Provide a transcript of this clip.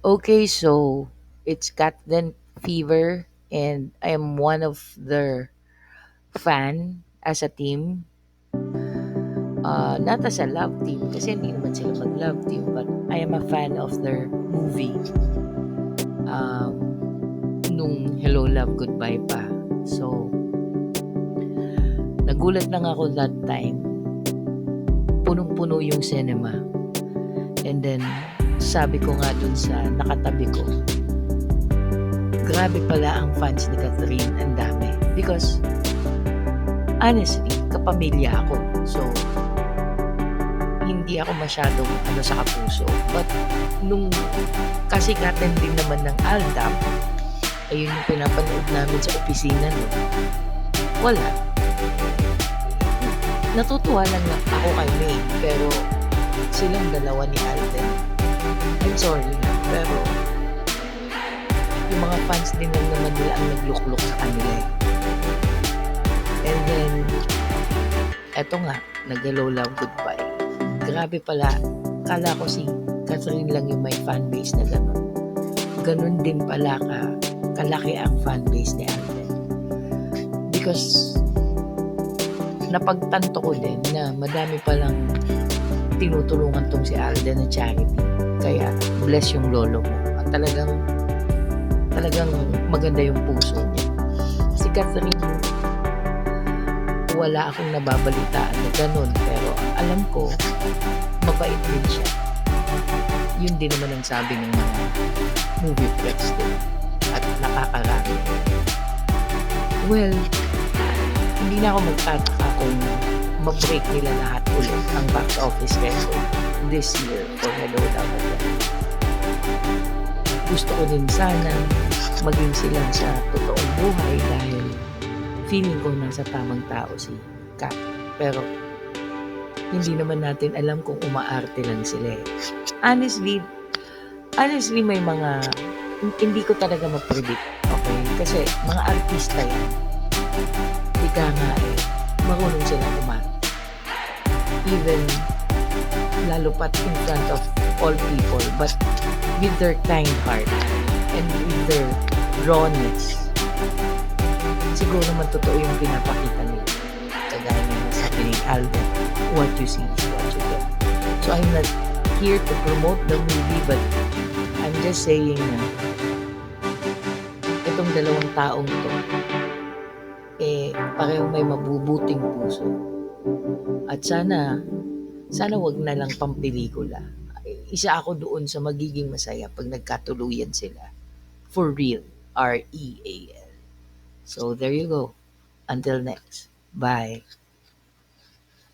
Okay, so it's Catden Fever, and I am one of their fan as a team. Not as a love team, kasi hindi naman sila mag-love team, but I am a fan of their movie. Nung Hello Love Goodbye pa. So, nagulat lang ako that time. Punong-puno yung cinema. And then, sabi ko nga dun sa nakatabi ko, grabe pala ang fans ni Catherine, ang dami. Because, honestly, kapamilya ako. So, hindi ako masyadong sa kapuso. But, nung kasikatan din naman ng Aldab, ayun yung pinapanood namin sa opisina no. Wala. Natutuwa lang na ako kay May, pero silang dalawa ni Alden. I'm sorry na, pero yung mga fans din lang naman nila ang nagluklok sa kanila eh. And then, eto nga, nag-hello love goodbye. Grabe pala, kala ko si Catherine lang yung may fanbase na gano'n. Ganun din pala kalaki ang fanbase ni Alden. Because, napagtanto ko din na madami palang tinutulungan tong si Alden na charity. Kaya, bless yung lolo mo. At talagang maganda yung puso niya. Si Catherine, wala akong nababalitaan na ganun, pero alam ko, mabait din siya. Yun din naman ang sabi ng mga movie press din. At nakakarami. Well, hindi na ako magtataka kung ma-break nila lahat ulit ang box office record this year for Hello Love Again. Gusto ko din sana maging sila sa totoong buhay dahil feeling ko nasa tamang tao si Kat. Pero hindi naman natin alam kung umaarte lang sila eh. Honestly, may mga hindi ko talaga ma-predict. Okay? Kasi mga artista yan. Ika nga eh, marunong silang umarte. Even lalo pat in front of all people, but with their kind heart and with their rawness. Siguro naman totoo yung pinapakita nila. Kagaya ng sabi ni Alden, what you see is what you get. So I'm not here to promote the movie, but I'm just saying na itong dalawang taong to, pareho may mabubuting puso. At sana wag na lang pampelikula. Isa ako doon sa magiging masaya pag nagkatuluyan sila. For real. REAL. So there you go. Until next. Bye.